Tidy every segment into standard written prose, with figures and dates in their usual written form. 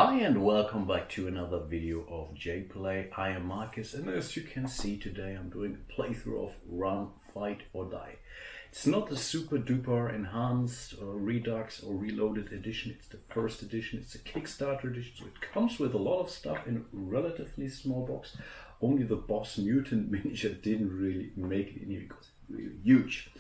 Hi and welcome back to another video of jPlay. I am Marcus, and as you can see today I'm doing a playthrough of Run, Fight or Die. It's not the super duper enhanced or redux or reloaded edition, it's the first edition, it's a Kickstarter edition, so it comes with a lot of stuff in a relatively small box. Only the boss mutant miniature didn't really make it in here because it's really huge.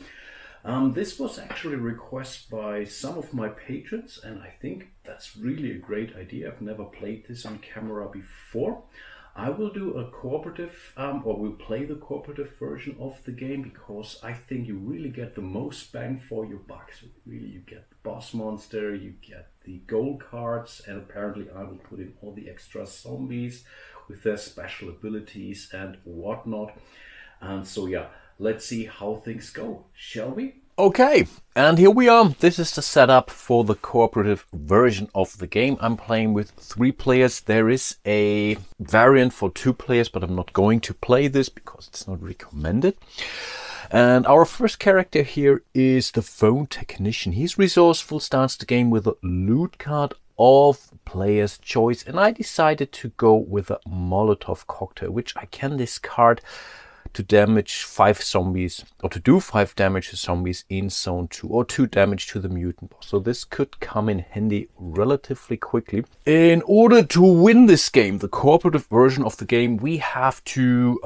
This was actually a request by some of my patrons, and I think that's really a great idea. I've never played this on camera before. I will do a cooperative, or we'll play the cooperative version of the game, because I think you really get the most bang for your buck. So really you get the boss monster, you get the gold cards, and apparently I will put in all the extra zombies with their special abilities and whatnot. And so yeah, let's see how things go, shall we? Okay, and here we are. This is the setup for the cooperative version of the game. I'm playing with 3 players. There is a variant for 2 players, but I'm not going to play this because it's not recommended. And our first character here is the phone technician. He's resourceful, starts the game with a loot card of player's choice, and I decided to go with a Molotov cocktail, which I can discard to damage 5 zombies, or to do 5 damage to zombies in zone 2, or 2 damage to the mutant boss. So this could come in handy relatively quickly. In order to win this game, the cooperative version of the game, we have to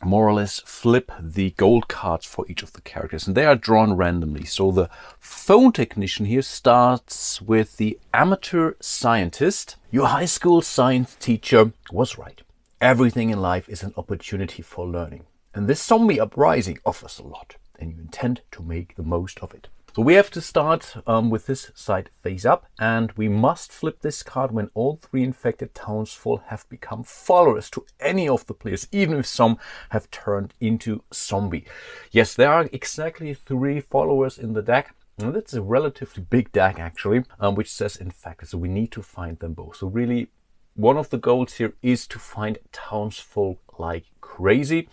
more or less flip the gold cards for each of the characters, and they are drawn randomly. So the phone technician here starts with the amateur scientist. Your high school science teacher was right. Everything in life is an opportunity for learning. And this zombie uprising offers a lot, and you intend to make the most of it. So we have to start with this side face up, and we must flip this card when all 3 infected townsfolk have become followers to any of the players, even if some have turned into zombie. Yes, there are exactly 3 followers in the deck. And that's a relatively big deck actually, which says infected, so we need to find them both. So really, one of the goals here is to find townsfolk like crazy.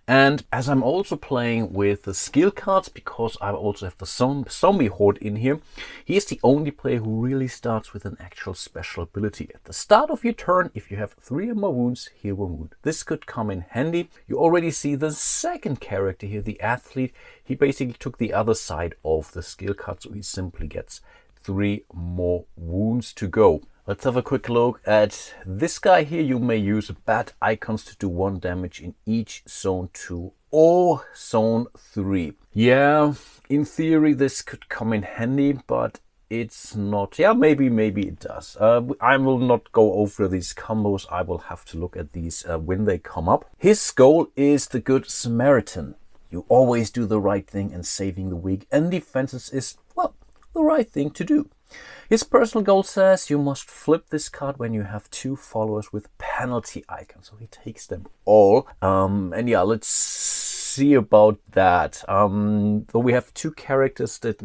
And as I'm also playing with the skill cards, because I also have the zombie horde in here, he is the only player who really starts with an actual special ability. At the start of your turn, if you have 3 or more wounds, heal 1 wound. This could come in handy. You already see the second character here, the athlete. He basically took the other side of the skill card, so he simply gets 3 more wounds to go. Let's have a quick look at this guy here. You may use bat icons to do 1 damage in each zone 2 or zone 3. Yeah, in theory this could come in handy, but it's not. Yeah, maybe it does. I will not go over these combos. I will have to look at these when they come up. His goal is the Good Samaritan. You always do the right thing, and saving the weak and defenses is, well, the right thing to do. His personal goal says you must flip this card when you have 2 followers with penalty icons. So he takes them all. And yeah, let's see about that. So we have 2 characters that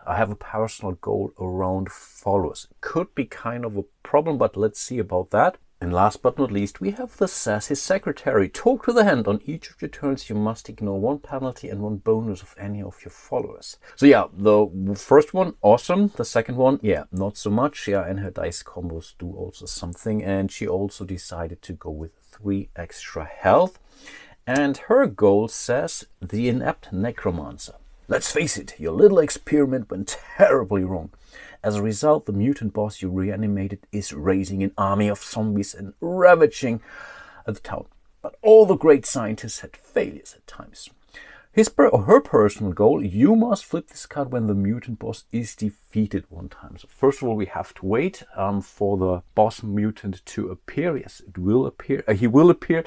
have a personal goal around followers. Could be kind of a problem, but let's see about that. And last but not least, we have the sass, his secretary. Talk to the hand. On each of your turns, you must ignore 1 penalty and 1 bonus of any of your followers. So yeah, the first one, awesome. The second one, yeah, not so much. Yeah, and her dice combos do also something. And she also decided to go with 3 extra health. And her goal says, the inept necromancer. Let's face it, your little experiment went terribly wrong. As a result, the mutant boss you reanimated is raising an army of zombies and ravaging the town. But all the great scientists had failures at times. Her personal goal, you must flip this card when the mutant boss is defeated 1 time. So first of all, we have to wait for the boss mutant to appear. Yes, it will appear. He will appear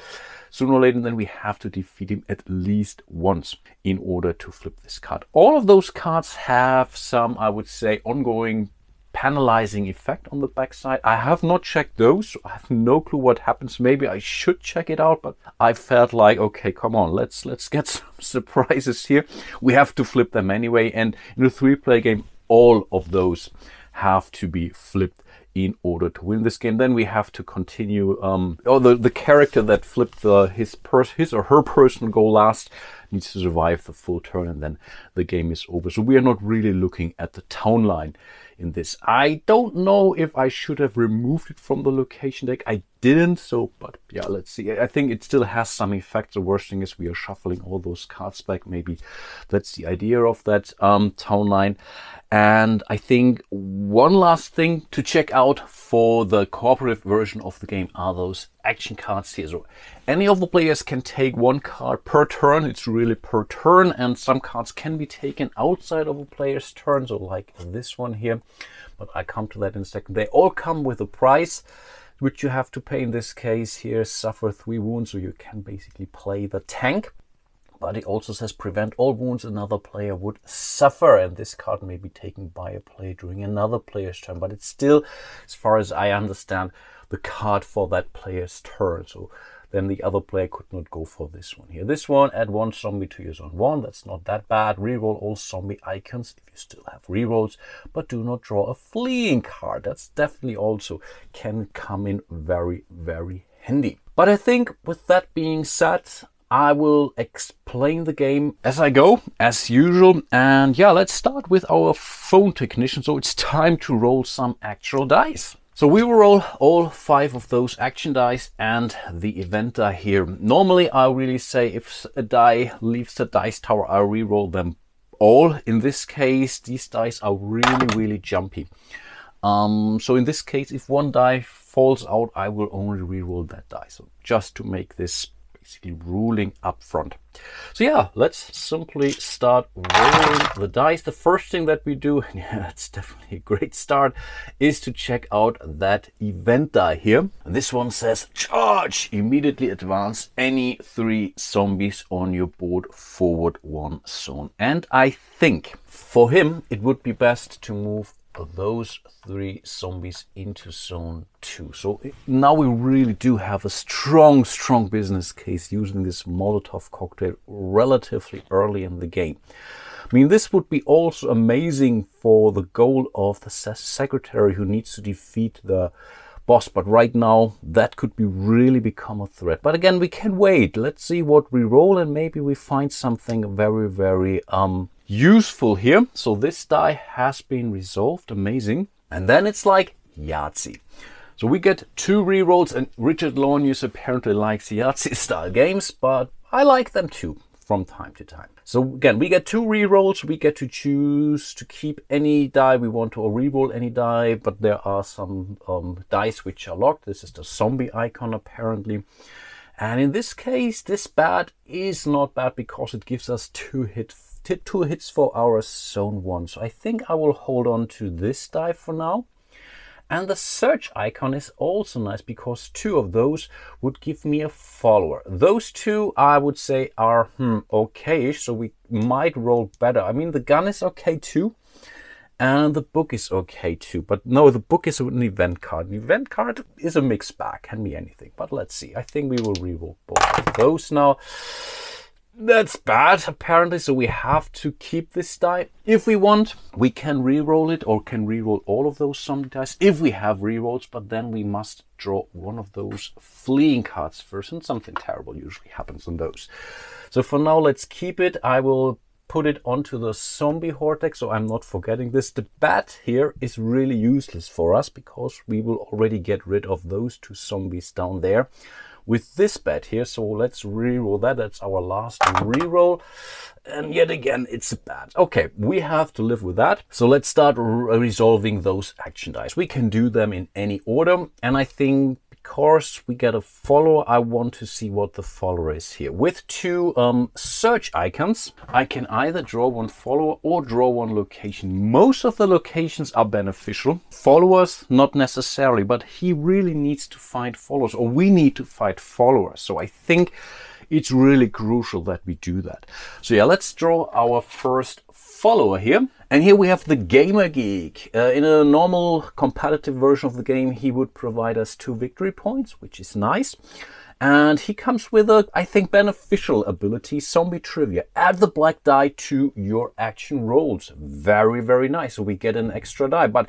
sooner or later, and then we have to defeat him at least once in order to flip this card. All of those cards have some, I would say, ongoing penalizing effect on the backside. I have not checked those, so I have no clue what happens. Maybe I should check it out, but I felt like, okay, come on, let's get some surprises here. We have to flip them anyway, and in a 3-player game, all of those have to be flipped in order to win this game. Then we have to continue. The character that flipped his or her personal goal last needs to survive the full turn, and then the game is over. So we are not really looking at the town line in this. I don't know if I should have removed it from the location deck. I didn't, so, but yeah, let's see. I think it still has some effect. The worst thing is we are shuffling all those cards back. Maybe that's the idea of that town line. And I think one last thing to check out for the cooperative version of the game are those action cards here. So any of the players can take one card per turn. It's really per turn, and some cards can be taken outside of a player's turn, so like this one here, but I come to that in a second. They all come with a price, which you have to pay. In this case here, suffer 3 wounds, so you can basically play the tank. But it also says prevent all wounds another player would suffer, and this card may be taken by a player during another player's turn, but it's still, as far as I understand, the card for that player's turn. So then the other player could not go for this one here. This one, add 1 zombie to your zone 1. That's not that bad. Reroll all zombie icons if you still have rerolls, but do not draw a fleeing card. That's definitely also can come in very, very handy. But I think with that being said, I will explain the game as I go, as usual. And yeah, let's start with our phone technician. So it's time to roll some actual dice. So we will roll all 5 of those action dice and the event die here. Normally, I really say if a die leaves the dice tower, I re-roll them all. In this case, these dice are really, really jumpy. So in this case, if one die falls out, I will only re-roll that die. So just to make this basically ruling up front. So yeah, let's simply start rolling the dice. The first thing that we do, yeah, it's definitely a great start, is to check out that event die here. And this one says charge, immediately advance any 3 zombies on your board forward 1 zone. And I think for him it would be best to move those 3 zombies into zone 2. So now we really do have a strong business case using this Molotov cocktail relatively early in the game. I mean, this would be also amazing for the goal of the secretary who needs to defeat the boss, but right now that could be really become a threat. But again, we can wait. Let's see what we roll, and maybe we find something very, very useful here. So this die has been resolved. Amazing. And then it's like Yahtzee. So we get 2 rerolls, and Richard Launius apparently likes Yahtzee style games, but I like them too from time to time. So again, we get 2 rerolls. We get to choose to keep any die we want to, or reroll any die, but there are some dice which are locked. This is the zombie icon apparently. And in this case, this bat is not bad because it gives us 2 hits for our zone 1. So I think I will hold on to this die for now. And the search icon is also nice because 2 of those would give me a follower. Those 2 I would say are okay-ish, so we might roll better. I mean, the gun is okay too, and the book is okay too. But no, the book is an event card. An event card is a mixed bag, can be anything. But let's see. I think we will reroll both of those now. That's bad, apparently, so we have to keep this die. If we want, we can re-roll it, or can re-roll all of those zombie dice if we have re-rolls, but then we must draw one of those fleeing cards first, and something terrible usually happens on those. So for now, let's keep it. I will put it onto the zombie horde deck, so I'm not forgetting this. The bat here is really useless for us because we will already get rid of those 2 zombies down there with this bat here. So let's re-roll that. That's our last re-roll. And yet again, it's a bat. Okay, we have to live with that. So let's start resolving those action dice. We can do them in any order. And I think because we get a follower, I want to see what the follower is here. With 2 search icons, I can either draw 1 follower or draw 1 location. Most of the locations are beneficial. Followers, not necessarily, but he really needs to find followers, or we need to find followers. So I think it's really crucial that we do that. So yeah, let's draw our first follower here. And here we have the Gamer Geek. In a normal competitive version of the game, he would provide us 2 victory points, which is nice. And he comes with a, I think, beneficial ability, Zombie Trivia. Add the black die to your action rolls. Very, very nice. So we get an extra die. But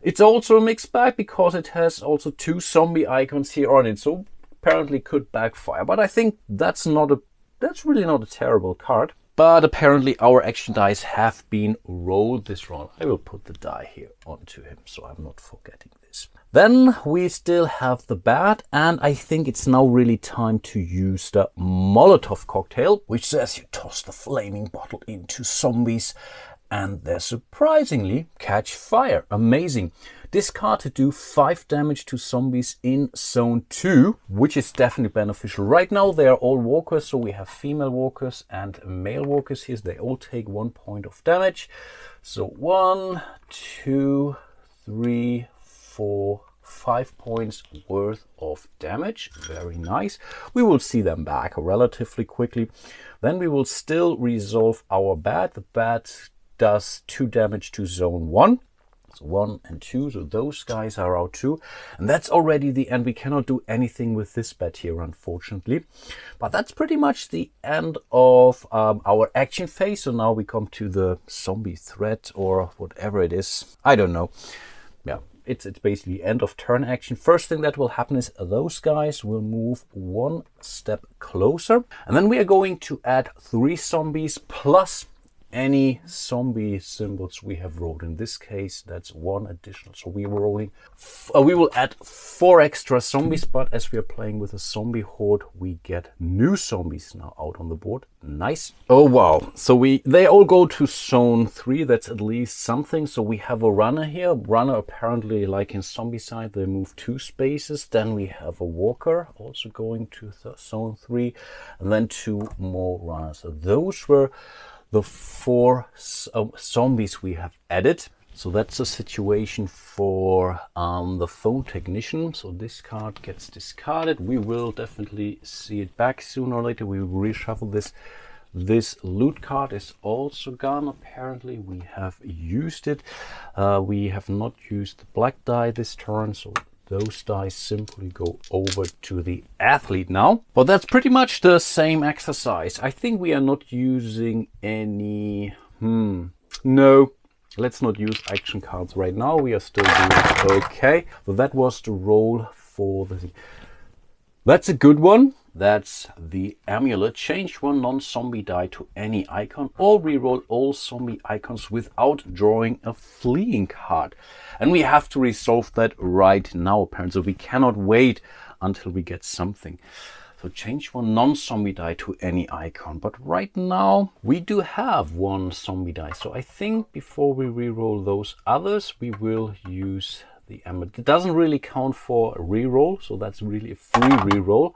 it's also a mixed bag because it has also 2 zombie icons here on it. So apparently could backfire. But I think that's not a that's really not a terrible card. But apparently our action dice have been rolled this round. I will put the die here onto him so I'm not forgetting this. Then we still have the bat, and I think it's now really time to use the Molotov cocktail, which says you toss the flaming bottle into zombies and they surprisingly catch fire. Amazing. Discard to do 5 damage to zombies in zone 2, which is definitely beneficial. Right now they are all walkers, so we have female walkers and male walkers here. They all take 1 point of damage. So 1, 2, 3, 4, 5 points worth of damage. Very nice. We will see them back relatively quickly. Then we will still resolve our bat. The bat does 2 damage to zone 1. So 1 and 2, so those guys are out too. And that's already the end. We cannot do anything with this bat here, unfortunately. But that's pretty much the end of our action phase. So now we come to the zombie threat or whatever it is. I don't know. Yeah, it's basically end of turn action. First thing that will happen is those guys will move 1 step closer. And then we are going to add 3 zombies plus any zombie symbols we have rolled. In this case, that's 1 additional. So we were rolling. We will add 4 extra zombies, but as we are playing with a zombie horde, we get new zombies now out on the board. Nice. Oh wow! So they all go to zone 3. That's at least something. So we have a runner here. Runner apparently, like in zombie side, they move 2 spaces. Then we have a walker also going to zone 3, and then 2 more runners. So those were the 4 zombies we have added. So that's a situation for the phone technician. So this card gets discarded. We will definitely see it back sooner or later. We will reshuffle this. This loot card is also gone. Apparently we have used it. We have not used the black die this turn, so those dice simply go over to the athlete now. But that's pretty much the same exercise. I think we are not using any... No, let's not use action cards right now. We are still doing okay. So that was the roll for the... That's a good one. That's the amulet. Change 1 non-zombie die to any icon or reroll all zombie icons without drawing a fleeing card. And we have to resolve that right now, apparently. So we cannot wait until we get something. So change 1 non-zombie die to any icon. But right now we do have 1 zombie die. So I think before we reroll those others, we will use the amulet. It doesn't really count for a reroll, so that's really a free reroll.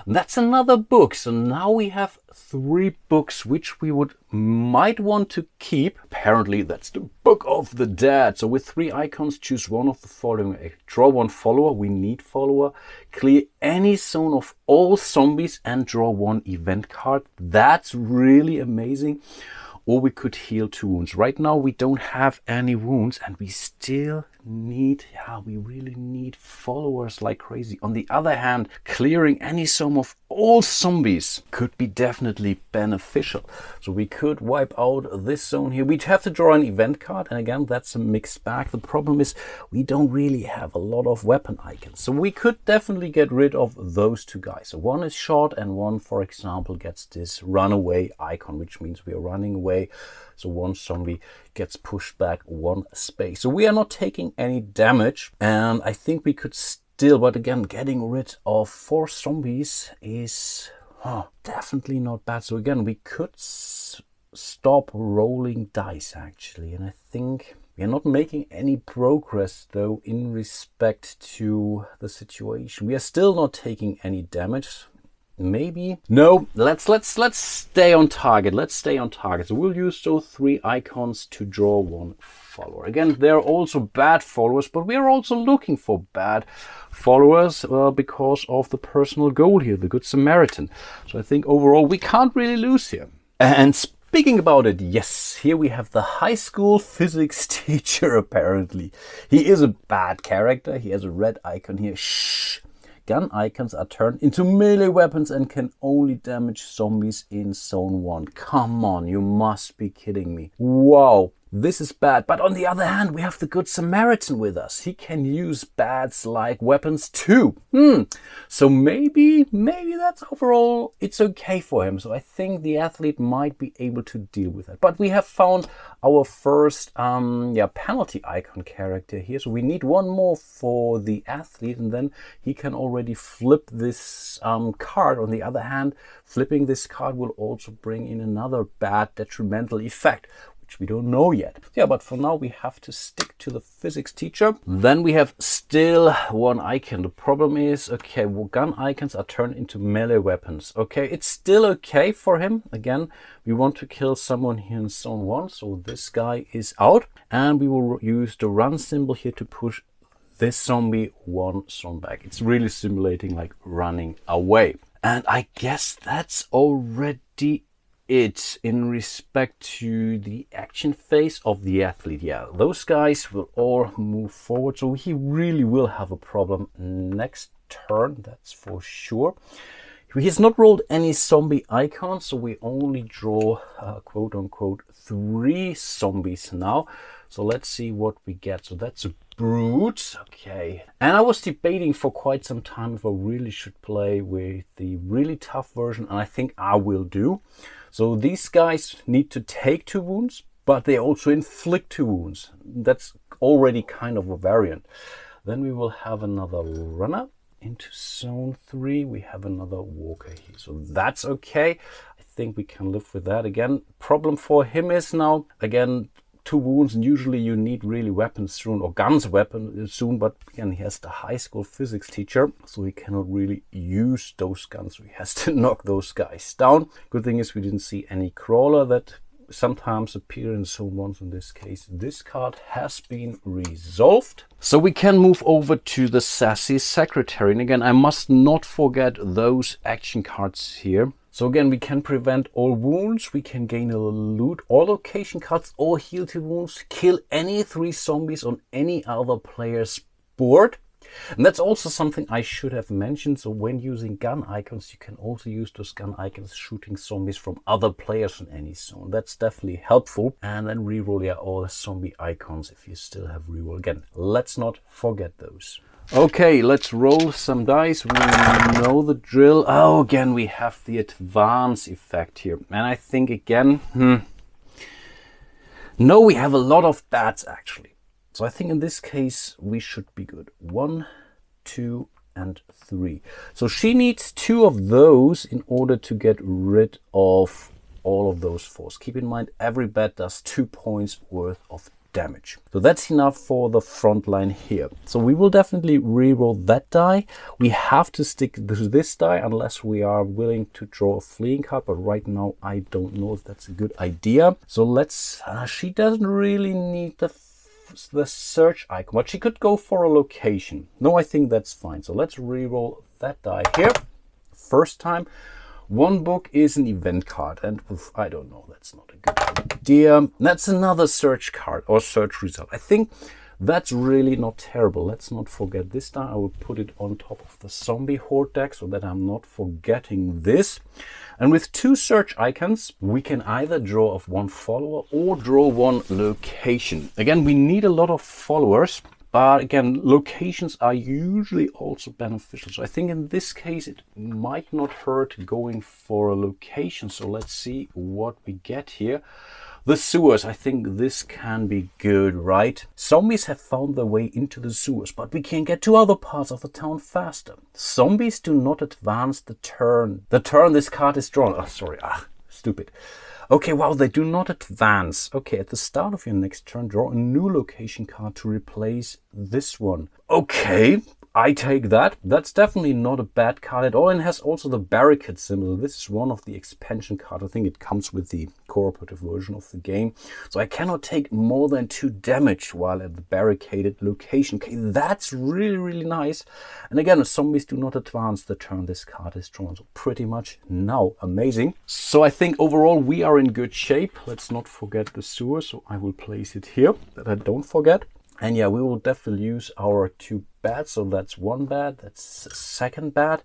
That's another book. So now we have 3 books which we might want to keep. Apparently that's the Book of the Dead. So with 3 icons, choose one of the following. Draw 1 follower. We need follower. Clear any zone of all zombies and draw 1 event card. That's really amazing. Or we could heal 2 wounds. Right now we don't have any wounds and we still need, we really need followers like crazy. On the other hand, clearing any zone of all zombies could be definitely beneficial. So we could wipe out this zone here. We'd have to draw an event card, and again, that's a mixed bag. The problem is we don't really have a lot of weapon icons. So we could definitely get rid of those 2 guys. So 1 is short and 1, for example, gets this runaway icon, which means we are running away. So 1 zombie gets pushed back 1 space. So we are not taking any damage, and I think we could still, but again, getting rid of 4 zombies is definitely not bad. So again, we could stop rolling dice actually, and I think we are not making any progress though in respect to the situation. We are still not taking any damage. Maybe no, let's stay on target. Let's stay on target. So we'll use those 3 icons to draw 1 follower. Again, they're also bad followers, but we are also looking for bad followers because of the personal goal here, the Good Samaritan. So I think overall we can't really lose here. And speaking about it, yes, here we have the high school physics teacher. Apparently he is a bad character. He has a red icon here. Shh. Gun icons are turned into melee weapons and can only damage zombies in zone 1. Come on, you must be kidding me. Wow, this is bad. But on the other hand, we have the Good Samaritan with us. He can use bats like weapons too. So maybe that's overall, it's okay for him. So I think the athlete might be able to deal with that. But we have found our first penalty icon character here. So we need one more for the athlete, and then he can already flip this card. On the other hand, flipping this card will also bring in another bad detrimental effect, which we don't know yet. Yeah, but for now we have to stick to the physics teacher. Then we have still one icon. The problem is, okay, well, gun icons are turned into melee weapons. Okay, it's still okay for him. Again, we want to kill someone here in zone 1, so this guy is out. And we will use the run symbol here to push this zombie one zone back. It's really simulating like running away. And I guess that's already it in respect to the action phase of the athlete. Yeah, those guys will all move forward, so he really will have a problem next turn, that's for sure. He has not rolled any zombie icons, so we only draw quote unquote 3 zombies now. So let's see what we get. So that's a brute. Okay. And I was debating for quite some time if I really should play with the really tough version, and I think I will do. So these guys need to take 2 wounds, but they also inflict 2 wounds. That's already kind of a variant. Then we will have another runner into zone 3. We have another walker here. So that's okay. I think we can live with that. Again, problem for him is now, again, 2 wounds, and usually you need really weapons soon, or guns weapons soon, but again, he has the high school physics teacher, so he cannot really use those guns, so he has to knock those guys down. Good thing is we didn't see any crawler that sometimes appear in zone 1, so in this case this card has been resolved. So we can move over to the sassy secretary, and again, I must not forget those action cards here. So again, we can prevent all wounds, we can gain a loot, all location cards, or heal 2 wounds, kill any 3 zombies on any other player's board. And that's also something I should have mentioned. So when using gun icons, you can also use those gun icons shooting zombies from other players in any zone. That's definitely helpful. And then reroll all zombie icons if you still have reroll. Again, let's not forget those. Okay, let's roll some dice. We know the drill. Oh, again, we have the advance effect here. And I think again, no, we have a lot of bats actually. So I think in this case, we should be good. 1, 2, and 3. So she needs 2 of those in order to get rid of all of those 4s. Keep in mind, every bat does 2 points worth of damage. So that's enough for the front line here. So we will definitely reroll that die. We have to stick to this die unless we are willing to draw a fleeing card, but right now I don't know if that's a good idea. So let's, she doesn't really need the search icon, but she could go for a location. No, I think that's fine. So let's reroll that die here. First time. 1 book is an event card, and I don't know, that's not a good idea. That's another search card or search result. I think that's really not terrible. Let's not forget this die. I will put it on top of the zombie horde deck so that I'm not forgetting this. And with 2 search icons, we can either draw of 1 follower or draw 1 location. Again, we need a lot of followers. But again, locations are usually also beneficial. So I think in this case, it might not hurt going for a location. So let's see what we get here. The sewers, I think this can be good, right? Zombies have found their way into the sewers, but we can get to other parts of the town faster. Zombies do not advance the turn this card is drawn. Oh, sorry, stupid. Okay, wow, they do not advance. Okay, at the start of your next turn, draw a new location card to replace this one. Okay, I take that. That's definitely not a bad card at all, and has also the barricade symbol. This is one of the expansion cards. I think it comes with the cooperative version of the game. So I cannot take more than 2 damage while at the barricaded location. Okay, that's really, really nice. And again, zombies do not advance the turn this card is drawn. So pretty much now amazing. So I think overall we are in good shape. Let's not forget the sewer. So I will place it here that I don't forget. And yeah, we will definitely use our 2 bats. So that's 1 bat, that's a 2nd bat.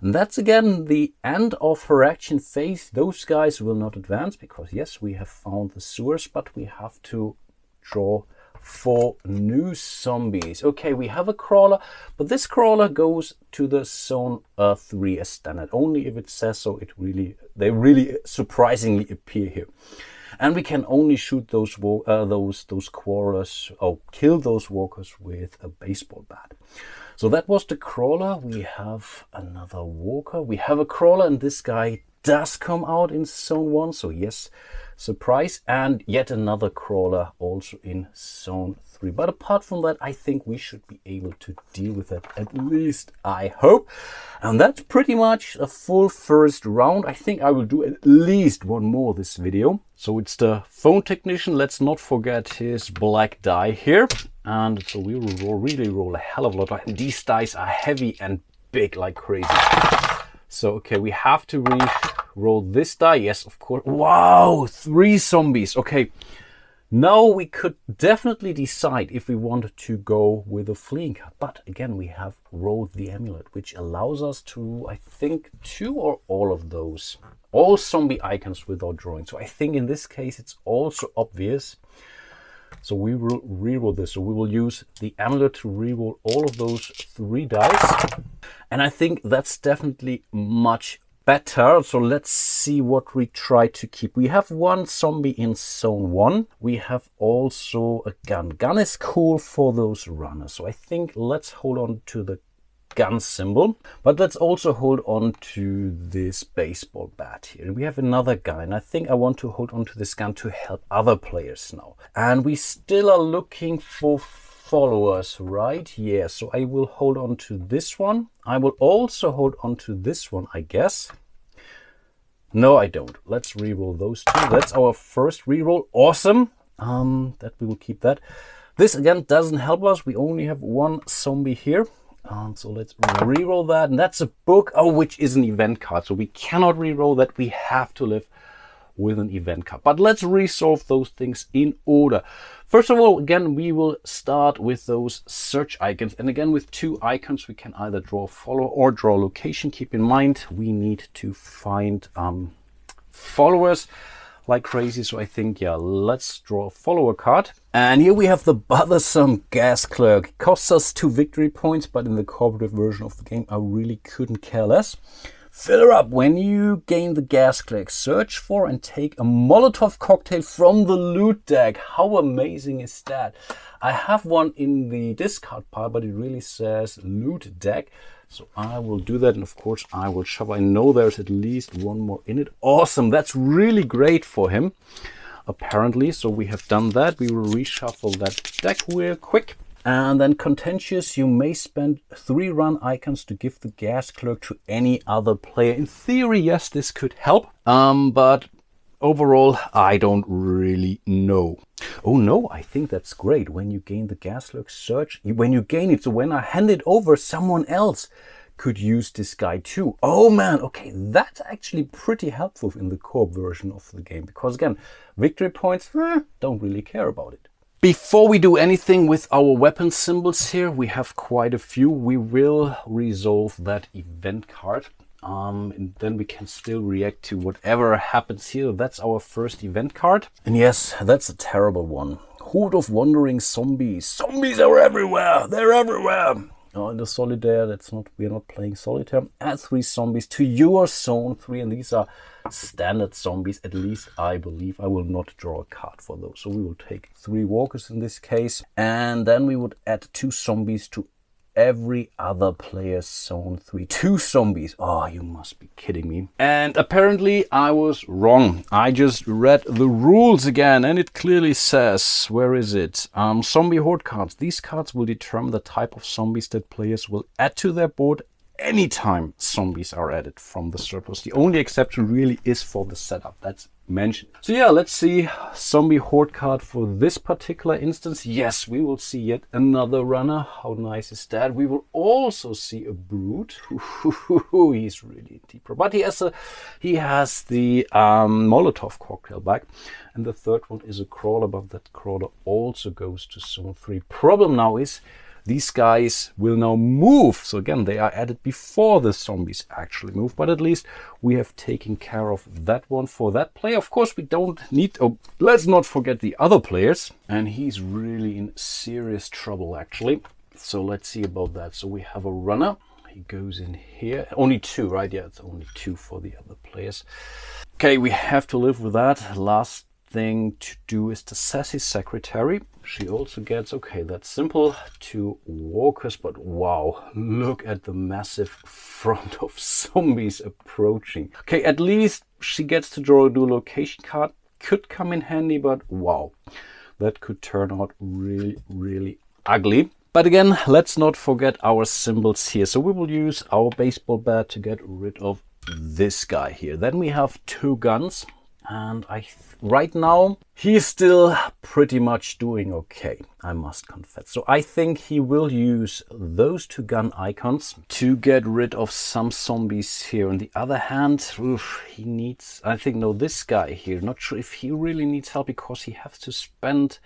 And that's again the end of her action phase. Those guys will not advance because yes, we have found the sewers, but we have to draw 4 new zombies. Okay, we have a crawler, but this crawler goes to the zone 3 as standard. Only if it says so. They really surprisingly appear here. And we can only shoot those crawlers, or kill those walkers with a baseball bat. So that was the crawler. We have another walker. We have a crawler, and this guy does come out in zone 1. So yes, surprise. And yet another crawler also in zone 3. But apart from that, I think we should be able to deal with that, at least I hope. And that's pretty much a full first round. I think I will do at least one more this video. So it's the phone technician. Let's not forget his black die here. And so we will really roll a hell of a lot. And these dice are heavy and big like crazy. So, okay, we have to re-roll this die. Yes, of course. Wow, 3 zombies. Okay, now we could definitely decide if we wanted to go with a fleeing card. But again, we have rolled the amulet, which allows us to, I think, 2 or all of those. All zombie icons without drawing. So I think in this case, it's also obvious. So we will reroll this. So we will use the amulet to reroll all of those 3 dice. And I think that's definitely much better. So let's see what we try to keep. We have 1 zombie in zone 1. We have also a gun. Gun is cool for those runners. So I think let's hold on to the gun symbol, but let's also hold on to this baseball bat here. And we have another gun, and I think I want to hold on to this gun to help other players now. And we still are looking for followers, right? Yeah, so I will hold on to this one. I will also hold on to this one, I guess. No, I don't. Let's reroll those 2. That's our first reroll. Awesome. That we will keep that. This again doesn't help us. We only have 1 zombie here. So let's reroll that. And that's a book, which is an event card. So we cannot reroll that. We have to live with an event card. But let's resolve those things in order. First of all, again, we will start with those search icons. And again, with 2 icons, we can either draw follower or draw location. Keep in mind, we need to find followers like crazy. So I think, yeah, let's draw a follower card. And here we have the bothersome gas clerk. It costs us 2 victory points, but in the cooperative version of the game, I really couldn't care less. Fill her up. When you gain the gas clerk, search for and take a Molotov cocktail from the loot deck. How amazing is that? I have one in the discard pile, but it really says loot deck. So I will do that, and of course I will shuffle. I know there's at least 1 more in it. Awesome, that's really great for him, apparently. So we have done that. We will reshuffle that deck real quick. And then contentious, you may spend 3 run icons to give the gas clerk to any other player. In theory, yes, this could help. But overall, I don't really know. Oh no, I think that's great. When you gain the gas clerk, search. When you gain it, so when I hand it over, someone else could use this guy too. Oh man, okay, that's actually pretty helpful in the co-op version of the game. Because again, victory points, don't really care about it. Before we do anything with our weapon symbols here, we have quite a few. We will resolve that event card. And then we can still react to whatever happens here. That's our first event card. And yes, that's a terrible one. Horde of wandering zombies. Zombies are everywhere. They're everywhere. In the solitaire, we're not playing solitaire. Add 3 zombies to your zone 3, and these are standard zombies. At least I believe. I will not draw a card for those. So we will take 3 walkers in this case, and then we would add 2 zombies to every other player's zone 3. 2 zombies. Oh, you must be kidding me. And apparently I was wrong. I just read the rules again, and it clearly says, where is it? Zombie horde cards. These cards will determine the type of zombies that players will add to their board anytime zombies are added from the surplus. The only exception really is for the setup. That's mentioned. So yeah, let's see zombie horde card for this particular instance. Yes, we will see yet another runner. How nice is that? We will also see a brute. He's really deeper, but he has the Molotov cocktail back, and the third one is a crawler, but that crawler also goes to zone 3. Problem now is these guys will now move. So again, they are added before the zombies actually move, but at least we have taken care of that one for that player. Of course, we don't need, oh, let's not forget the other players. And he's really in serious trouble actually. So let's see about that. So we have a runner. He goes in here. Only 2, right? Yeah, it's only 2 for the other players. Okay, we have to live with that. Last thing to do is the sassy secretary. She also gets, okay, that's simple, 2 walkers, but wow, look at the massive front of zombies approaching. Okay, at least she gets to draw a new location card. Could come in handy, but wow, that could turn out really, really ugly. But again, let's not forget our symbols here. So we will use our baseball bat to get rid of this guy here. Then we have 2 guns. And right now, he's still pretty much doing okay, I must confess. So I think he will use those 2 gun icons to get rid of some zombies here. On the other hand, he needs, I think, no, this guy here. Not sure if he really needs help because he has to spend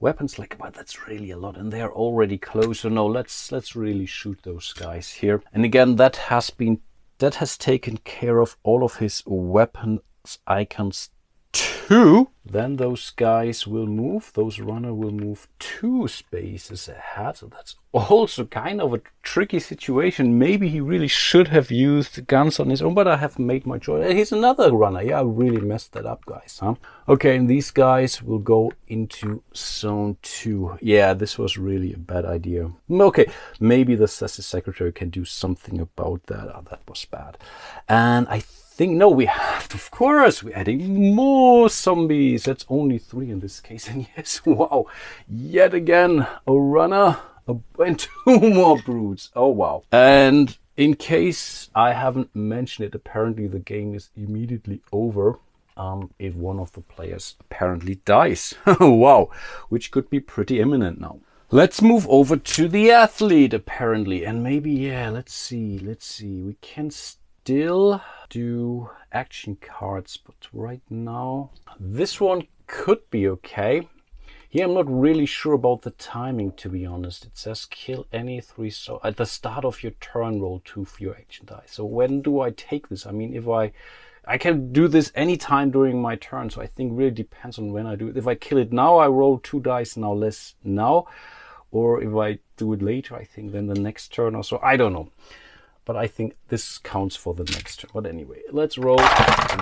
weapons like, but that's really a lot. And they are already close. So no, let's really shoot those guys here. And again, that has taken care of all of his weapons icons 2. Then those guys will move, those runner will move 2 spaces ahead. So that's also kind of a tricky situation. Maybe he really should have used guns on his own, but I have made my choice. He's another runner. Yeah, I really messed that up, guys, huh? Okay, and these guys will go into zone 2. Yeah, this was really a bad idea. Okay, maybe the sassy secretary can do something about that. Oh, that was bad. And I think, no, we have to, of course, we're adding more zombies. That's only 3 in this case. And yes, wow, yet again, a runner and 2 more brutes. Oh, wow. And in case I haven't mentioned it, apparently the game is immediately over if one of the players apparently dies. Wow, which could be pretty imminent now. Let's move over to the athlete, apparently. And maybe, yeah, let's see. We can still do action cards, but right now this one could be okay. Here I'm not really sure about the timing, to be honest. It says kill any 3, so at the start of your turn roll 2 for your action die. So when do I take this? I mean, if I can do this anytime during my turn, so I think really depends on when I do it. If I kill it now, I roll 2 dice now, less now, or if I do it later, I think then the next turn or so, I don't know. But I think this counts for the next turn. But anyway, let's roll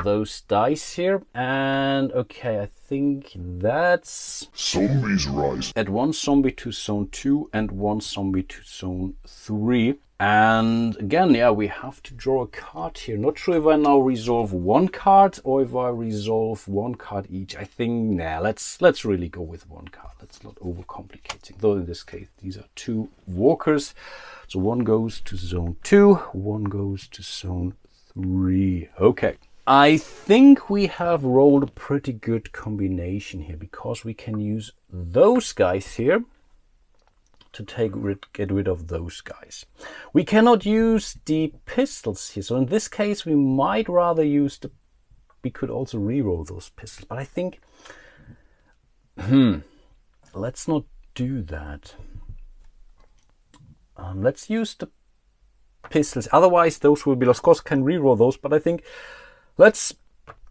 those dice here. And okay, I think that's... Zombies rise. Add 1 zombie to zone 2 and 1 zombie to zone 3. And again, yeah, we have to draw a card here. Not sure if I now resolve 1 card or if I resolve 1 card each. I think, nah, let's really go with 1 card. Let's not overcomplicate it. Though in this case, these are 2 walkers. So 1 goes to zone 2, 1 goes to zone 3. Okay. I think we have rolled a pretty good combination here because we can use those guys here to get rid of those guys. We cannot use the pistols here. So in this case, we might rather use we could also reroll those pistols. But I think, let's not do that. Let's use the pistols. Otherwise, those will be lost. Of course, can reroll those, but I think let's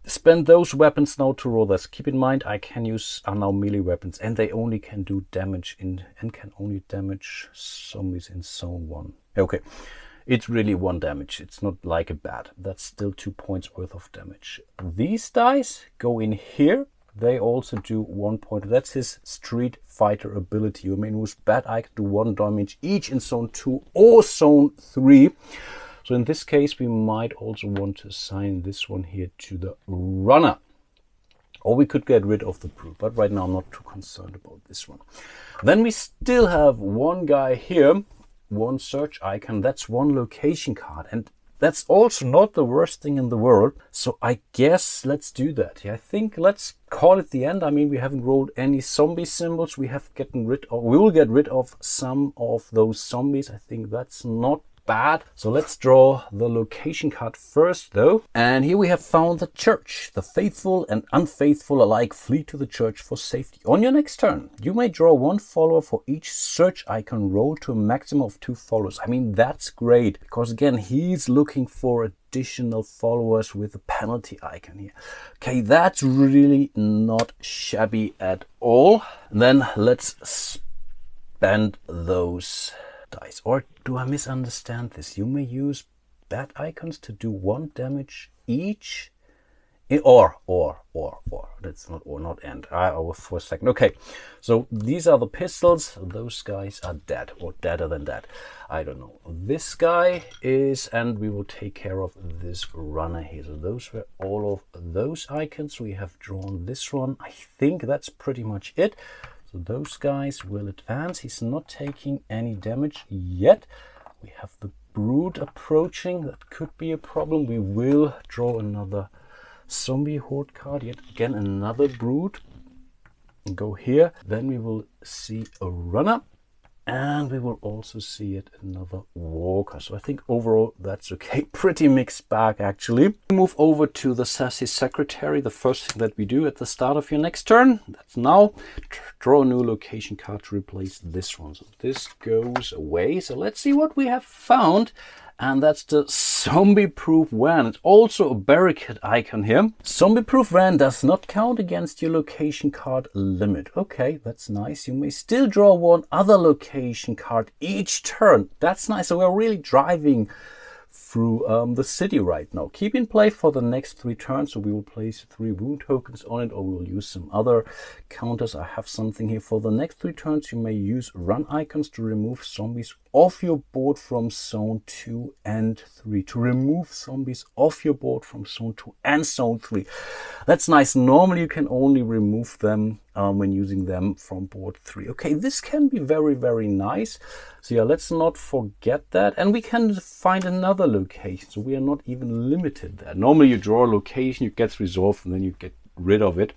spend those weapons now to roll this. Keep in mind, I can use now melee weapons, and they only can do damage and can only damage zombies in zone 1. Okay, it's really 1 damage. It's not like a bat. That's still 2 points worth of damage. These dice go in here. They also do 1 point. That's his Street Fighter ability. I mean, with bat, I can do 1 damage each in zone 2 or zone 3. So in this case, we might also want to assign this one here to the runner. Or we could get rid of the brute, but right now I'm not too concerned about this one. Then we still have 1 guy here, 1 search icon. That's 1 location card. And that's also not the worst thing in the world. So I guess let's do that. Yeah, I think let's call it the end. I mean, we haven't rolled any zombie symbols. We will get rid of some of those zombies. I think that's not bad. So let's draw the location card first though. And here we have found the church. The faithful and unfaithful alike flee to the church for safety. On your next turn, you may draw one follower for each search icon. Roll to a maximum of 2 followers. I mean, that's great because again, he's looking for additional followers with a penalty icon here. Okay, that's really not shabby at all. And then let's spend those dice. Or do I misunderstand this? You may use bad icons to do 1 damage each. Or that's not or not and I was for a second. Okay, so these are the pistols. Those guys are dead or deader than dead. I don't know. This guy is, and we will take care of this runner here. So those were all of those icons. We have drawn this one. I think that's pretty much it. So those guys will advance. He's not taking any damage yet. We have the brood approaching. That could be a problem. We will draw another zombie horde card, yet again another brood, and go here. Then we will see a runner, and we will also see it another walker. So I think overall that's okay. Pretty mixed bag actually. Move over to the sassy secretary. The first thing that we do at the start of your next turn, that's now, draw a new location card to replace this one. So this goes away. So let's see what we have found. And that's the zombie-proof van. It's also a barricade icon here. Zombie-proof van does not count against your location card limit. Okay, that's nice. You may still draw 1 other location card each turn. That's nice. So we're really driving through the city right now. Keep in play for the next 3 turns. So we will place 3 wound tokens on it, or we will use some other counters. I have something here. For the next 3 turns, you may use run icons to remove zombies off your board from zone 2 and 3. To remove zombies off your board from zone 2 and zone 3. That's nice. Normally you can only remove them when using them from board 3. Okay, this can be very, very nice. So yeah, let's not forget that. And we can find another location. So we are not even limited there. Normally you draw a location, it gets resolved, and then you get rid of it.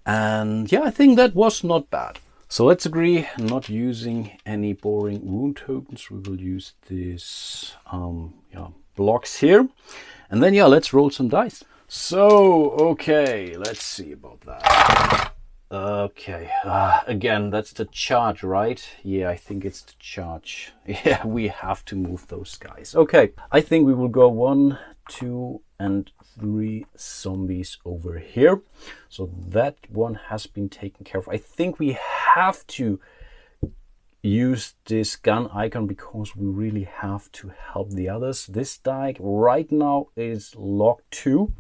And yeah, I think that was not bad. So let's agree not using any boring wound tokens. We will use this blocks here. And then yeah, let's roll some dice. So, okay, let's see about that. Okay, again, that's the charge, right? Yeah, I think it's the charge. Yeah, we have to move those guys. Okay, I think we will go 1, 2, and 3 zombies over here. So that one has been taken care of. I think we have to use this gun icon because we really have to help the others. This die right now is locked 2,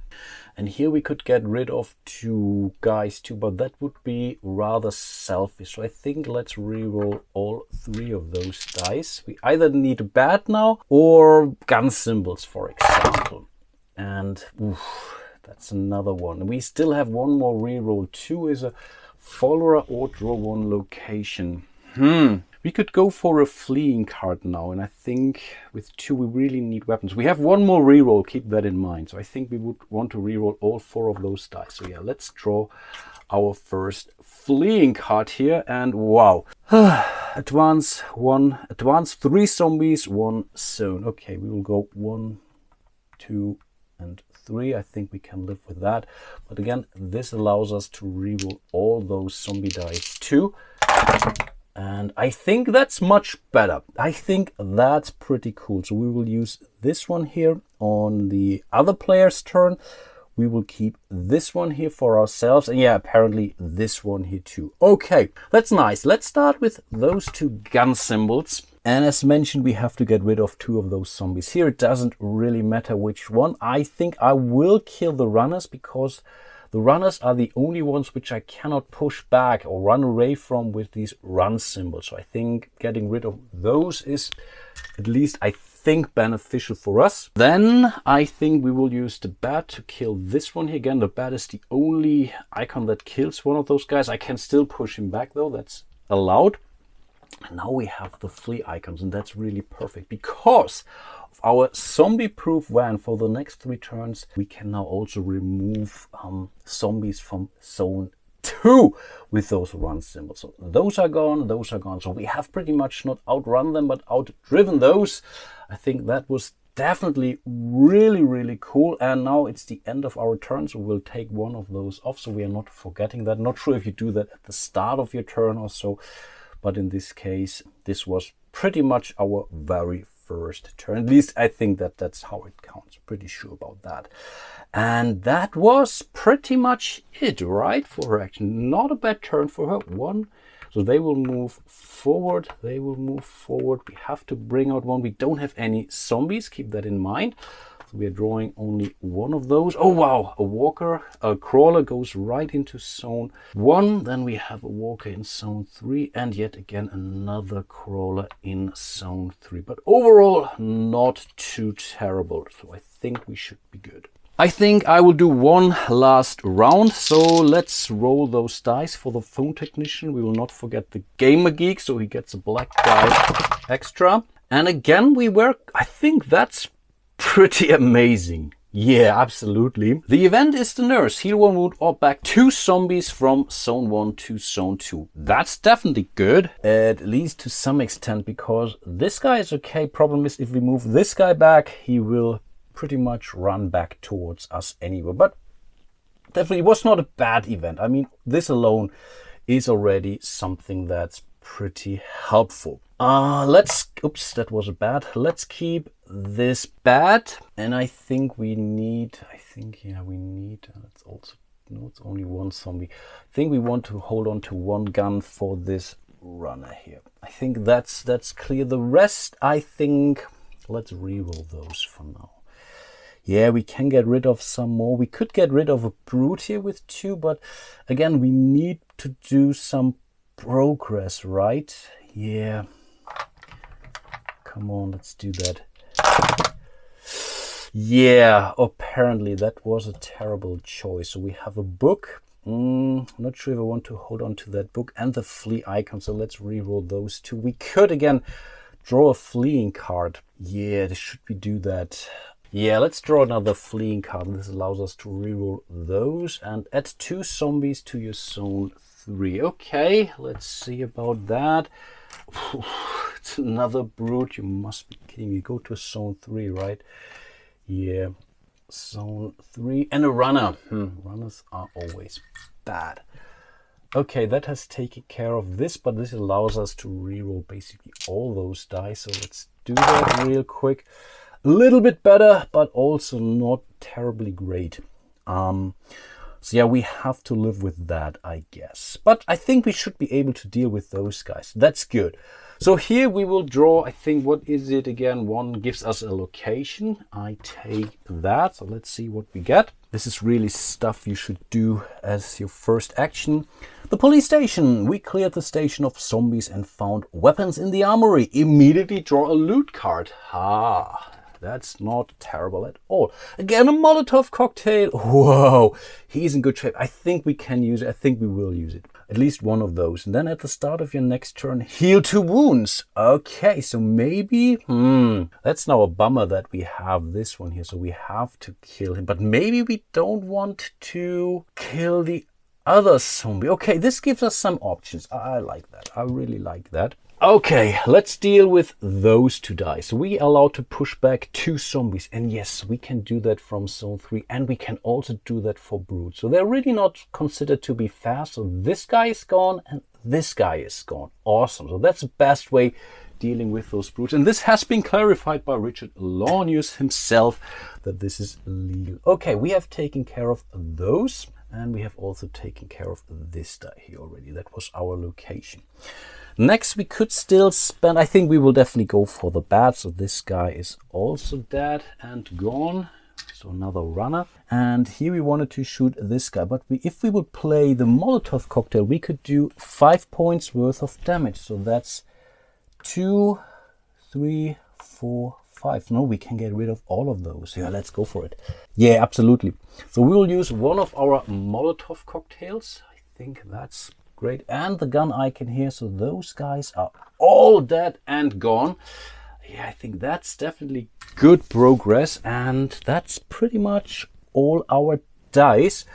and here we could get rid of 2 guys too, but that would be rather selfish. So I think let's reroll all 3 of those dice. We either need a bat now or gun symbols, for example. And that's another one. We still have 1 more reroll. 2 is a follower or draw 1 location. We could go for a fleeing card now, and I think with 2 we really need weapons. We have 1 more reroll, keep that in mind. So I think we would want to reroll all 4 of those dice. So yeah, let's draw our first fleeing card here, and wow. Advance 3 zombies, 1 zone. Okay, we will go 1, 2, and 3. I think we can live with that. But again, this allows us to reroll all those zombie dice too. And I think that's much better. I think that's pretty cool. So we will use this one here on the other player's turn. We will keep this one here for ourselves. And yeah, apparently this one here too. Okay, that's nice. Let's start with those 2 gun symbols. And as mentioned, we have to get rid of 2 of those zombies. Here it doesn't really matter which one. I think I will kill the runners because the runners are the only ones which I cannot push back or run away from with these run symbols. So I think getting rid of those is, at least I think, beneficial for us. Then I think we will use the bat to kill this one here. Again, the bat is the only icon that kills one of those guys. I can still push him back though, that's allowed. And now we have the flee icons, and that's really perfect because of our zombie-proof van. For the next 3 turns, we can now also remove zombies from zone 2 with those run symbols. So those are gone, those are gone. So we have pretty much not outrun them, but outdriven those. I think that was definitely really, really cool. And now it's the end of our turn, so we'll take one of those off, so we are not forgetting that. Not sure if you do that at the start of your turn or so, but in this case, this was pretty much our very first turn. At least I think that that's how it counts. Pretty sure about that. And that was pretty much it, right, for her action. Not a bad turn for her. One. So they will move forward. They will move forward. We have to bring out one. We don't have any zombies. Keep that in mind. So we are drawing only one of those. Oh, wow. A crawler goes right into zone 1. Then we have a walker in zone 3. And yet again, another crawler in zone 3. But overall, not too terrible. So I think we should be good. I think I will do one last round, so let's roll those dice for the phone technician. We will not forget the gamer geek, so he gets a black die extra. And again, I think that's pretty amazing. Yeah, absolutely. The event is the nurse. Heal 1 wound or back 2 zombies from zone 1 to zone 2. That's definitely good, at least to some extent, because this guy is okay. Problem is, if we move this guy back, he will pretty much run back towards us anyway. But definitely was not a bad event. I mean, this alone is already something that's pretty helpful. Oops, that was a bad. Let's keep this bad. And I think we need, that's also, no, it's only one zombie. I think we want to hold on to one gun for this runner here. I think that's clear. The rest, I think, let's reroll those for now. Yeah, we can get rid of some more. We could get rid of a brute here with 2, but again, we need to do some progress, right? Yeah. Come on, let's do that. Yeah, apparently that was a terrible choice. So we have a book. Not sure if I want to hold on to that book and the flea icon. So let's reroll those 2. We could again draw a fleeing card. Yeah, should we do that? Yeah, let's draw another fleeing card. This allows us to reroll those and add 2 zombies to your zone 3. Okay, let's see about that. It's another brute. You must be kidding me. Go to zone 3, right? Yeah, zone 3 and a runner. Runners are always bad. Okay, that has taken care of this, but this allows us to reroll basically all those dice. So let's do that real quick. A little bit better, but also not terribly great. So yeah, we have to live with that, I guess. But I think we should be able to deal with those guys. That's good. So here we will draw, I think, what is it again? 1 gives us a location. I take that. So let's see what we get. This is really stuff you should do as your first action. The police station. We cleared the station of zombies and found weapons in the armory. Immediately draw a loot card. That's not terrible at all. Again, a Molotov cocktail. Whoa, he's in good shape. I think we can use it. I think we will use it. At least one of those. And then at the start of your next turn, heal 2 wounds. Okay, so maybe... That's now a bummer that we have this one here. So we have to kill him. But maybe we don't want to kill the other zombie. Okay, this gives us some options. I like that. I really like that. Okay, let's deal with those 2 dice. We are allowed to push back 2 zombies. And yes, we can do that from zone 3. And we can also do that for brute. So they're really not considered to be fast. So this guy is gone and this guy is gone. Awesome. So that's the best way dealing with those brutes. And this has been clarified by Richard Launius himself that this is legal. Okay, we have taken care of those. And we have also taken care of this die here already. That was our location. Next, we could still spend, I think we will definitely go for the bat. So this guy is also dead and gone. So another runner. And here we wanted to shoot this guy. But if we would play the Molotov cocktail, we could do 5 points worth of damage. So that's 2, 3, 4, 5. No, we can get rid of all of those. Yeah, let's go for it. Yeah, absolutely. So we will use one of our Molotov cocktails. I think that's great. And the gun icon here. So those guys are all dead and gone. Yeah, I think that's definitely good progress. And that's pretty much all our dice.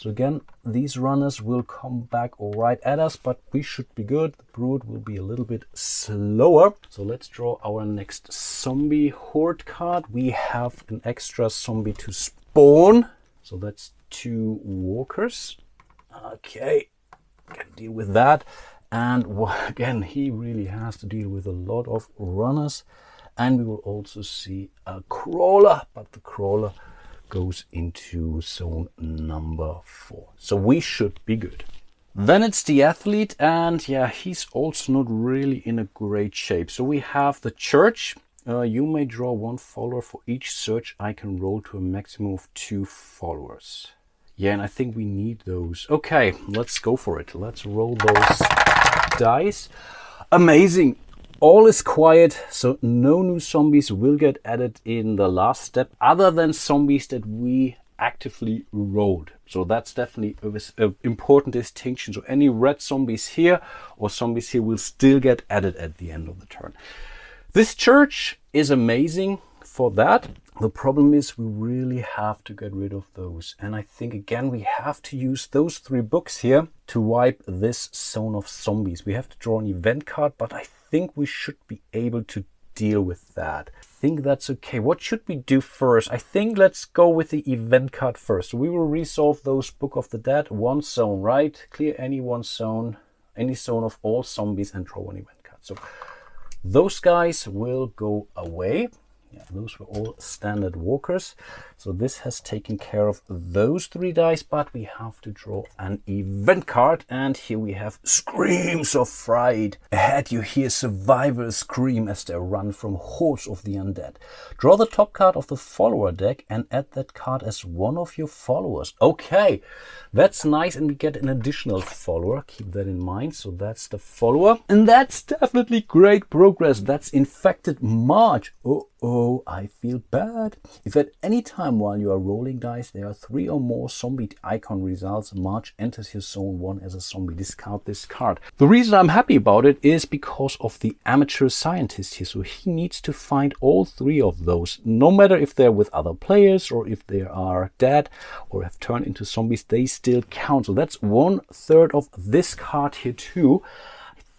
So again, these runners will come back right at us, but we should be good. The brood will be a little bit slower. So let's draw our next zombie horde card. We have an extra zombie to spawn. So that's 2 walkers. Okay, can deal with that. And again, he really has to deal with a lot of runners. And we will also see a crawler, but the crawler goes into zone number 4. So we should be good. Then it's the athlete, and yeah, he's also not really in a great shape. So we have the church. You may draw 1 follower for each search icon roll to a maximum of 2 followers. Yeah, and I think we need those. Okay, let's go for it. Let's roll those dice. Amazing. All is quiet, so no new zombies will get added in the last step other than zombies that we actively rolled. So that's definitely an important distinction. So any red zombies here or zombies here will still get added at the end of the turn. This church is amazing for that. The problem is we really have to get rid of those. And I think, again, we have to use those 3 books here to wipe this zone of zombies. We have to draw an event card, but I think we should be able to deal with that. I think that's okay. What should we do first? I think let's go with the event card first. We will resolve those Book of the Dead. 1 zone, right? Clear any 1 zone, any zone of all zombies and draw 1 event card. So those guys will go away. Yeah, those were all standard walkers. So this has taken care of those 3 dice, but we have to draw an event card. And here we have Screams of Fright. Ahead you hear survivors scream as they run from hordes of the undead. Draw the top card of the follower deck and add that card as one of your followers. Okay, that's nice, and we get an additional follower. Keep that in mind. So that's the follower. And that's definitely great progress. That's Infected March. Oh, I feel bad. If at any time while you are rolling dice there are 3 or more zombie icon results, March enters your zone 1 as a zombie. Discard this card. The reason I'm happy about it is because of the amateur scientist here. So he needs to find all 3 of those. No matter if they're with other players or if they are dead or have turned into zombies, they still count. So that's 1/3 of this card here too.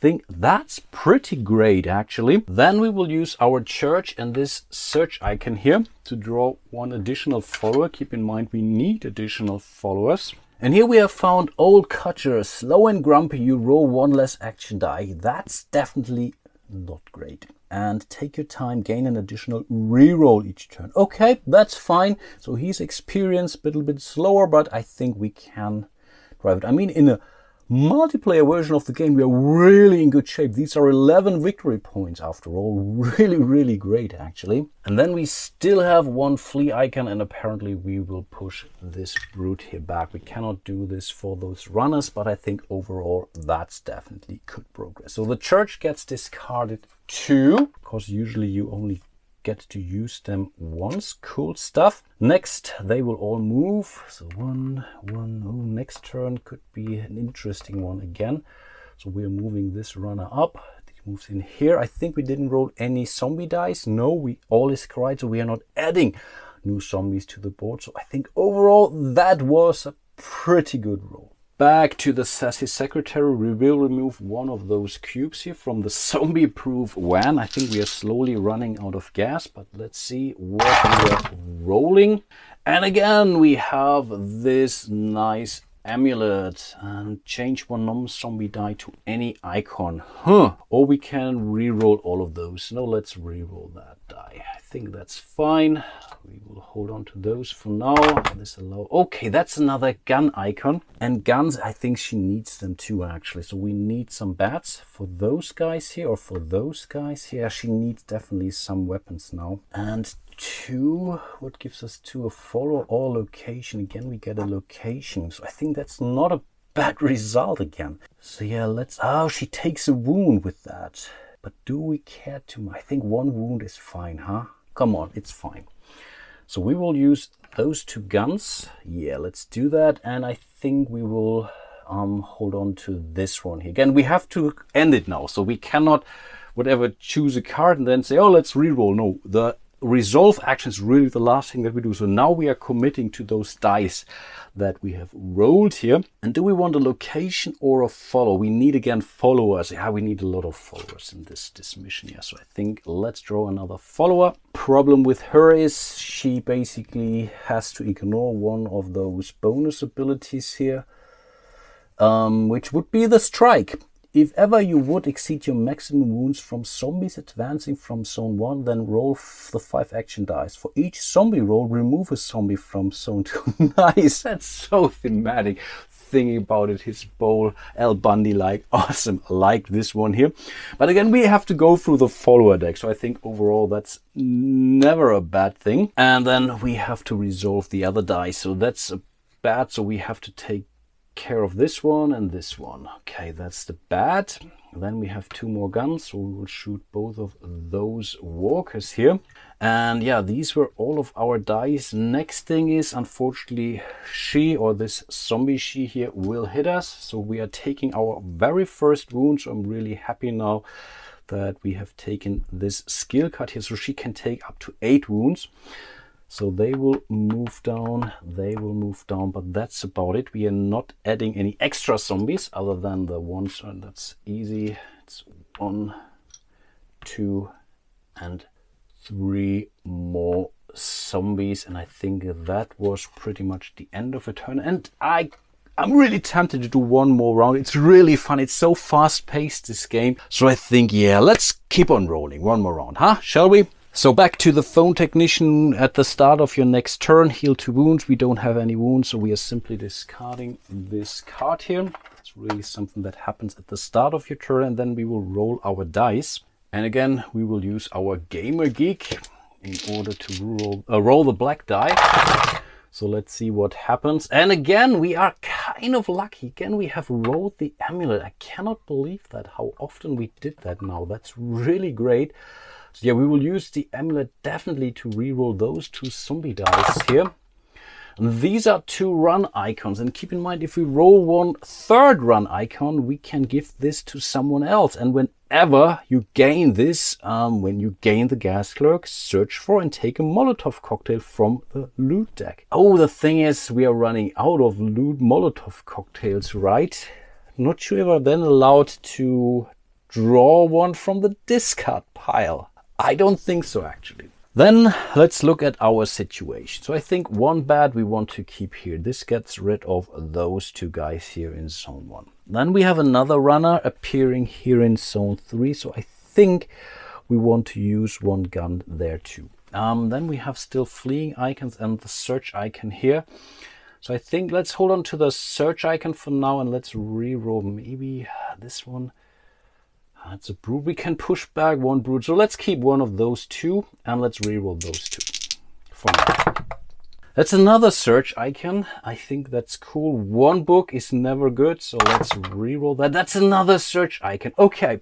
Think that's pretty great, actually. Then we will use our church and this search icon here to draw 1 additional follower. Keep in mind we need additional followers. And here we have found Old Cutcher. Slow and grumpy, you roll 1 less action die. That's definitely not great. And take your time, gain an additional reroll each turn. Okay, that's fine. So he's experienced, a little bit slower, but I think we can drive it. I mean, in a multiplayer version of the game, we are really in good shape. These are 11 victory points after all. Really great, actually. And then we still have 1 flea icon, and apparently we will push this brute here back. We cannot do this for those runners, but I think overall that's definitely good progress. So the church gets discarded too, because usually you only get to use them once. Cool stuff. Next, they will all move. So 1. Oh, next turn could be an interesting one again. So we're moving this runner up. He moves in here. I think we didn't roll any zombie dice. No, we all is correct. So we are not adding new zombies to the board. So I think overall that was a pretty good roll. Back to the sassy secretary. We will remove 1 of those cubes here from the zombie-proof van. I think we are slowly running out of gas, but let's see what we are rolling. And again, we have this nice amulet and change 1 non-zombie die to any icon. Or we can re-roll all of those. No, let's re-roll that die. I think that's fine. We will hold on to those for now. This allow. Okay, that's another gun icon. And guns, I think she needs them too, actually. So we need some bats for those guys here, or for those guys here. She needs definitely some weapons now. And 2, what gives us 2? A follow or location. Again, we get a location. So I think that's not a bad result again. So yeah, let's. Oh, she takes a wound with that. But do we care too much? I think 1 wound is fine, huh? Come on, it's fine. So we will use those 2 guns. Yeah, let's do that. And I think we will hold on to this one here. Again, we have to end it now. So we cannot, choose a card and then say, oh, let's reroll. No, the resolve action is really the last thing that we do. So now we are committing to those dice that we have rolled here. And do we want a location or a follow? We need again followers. Yeah, we need a lot of followers in this mission here. So I think let's draw another follower. Problem with her is she basically has to ignore one of those bonus abilities here, which would be the strike. If ever you would exceed your maximum wounds from zombies advancing from zone 1, then roll the 5 action dice. For each zombie roll, remove a zombie from zone 2. Nice, that's so thematic. Thinking about it, his bowl, Al Bundy like, awesome, like this one here. But again, we have to go through the follower deck. So I think overall that's never a bad thing. And then we have to resolve the other dice. So that's a bad, so we have to take care of this one and this one. Okay, that's the bad. Then we have 2 more guns, so we will shoot both of those walkers here. And yeah, these were all of our dice. Next thing is, unfortunately, she or this zombie she here will hit us. So we are taking our very first wound. So I'm really happy now that we have taken this skill card here. So she can take up to 8 wounds. So they will move down, but that's about it. We are not adding any extra zombies other than the ones, and that's easy. It's 1, 2, and 3 more zombies. And I think that was pretty much the end of a turn. And I'm really tempted to do one more round. It's really fun. It's so fast paced, this game. So I think, yeah, let's keep on rolling. One more round, huh? Shall we? So back to the phone technician. At the start of your next turn, heal 2 wounds. We don't have any wounds, so we are simply discarding this card here. It's really something that happens at the start of your turn, and then we will roll our dice. And again, we will use our Gamer Geek in order to roll the black die. So let's see what happens. And again, we are kind of lucky. Again, we have rolled the amulet. I cannot believe that, how often we did that now. That's really great. So yeah, we will use the amulet definitely to reroll those 2 zombie dice here. And these are 2 run icons. And keep in mind, if we roll 1 third run icon, we can give this to someone else. And whenever you gain this, when you gain the gas clerk, search for and take a Molotov cocktail from the loot deck. Oh, the thing is, we are running out of loot Molotov cocktails, right? Not sure if I'm then allowed to draw one from the discard pile. I don't think so, actually. Then let's look at our situation. So I think 1 bad we want to keep here. This gets rid of those 2 guys here in zone 1. Then we have another runner appearing here in zone 3. So I think we want to use 1 gun there too. Then we have still fleeing icons and the search icon here. So I think let's hold on to the search icon for now and let's reroll maybe this one. That's a brood. We can push back 1 brood. So let's keep 1 of those 2 and let's reroll those 2 for now. That's another search icon. I think that's cool. 1 book is never good. So let's reroll that. That's another search icon. Okay,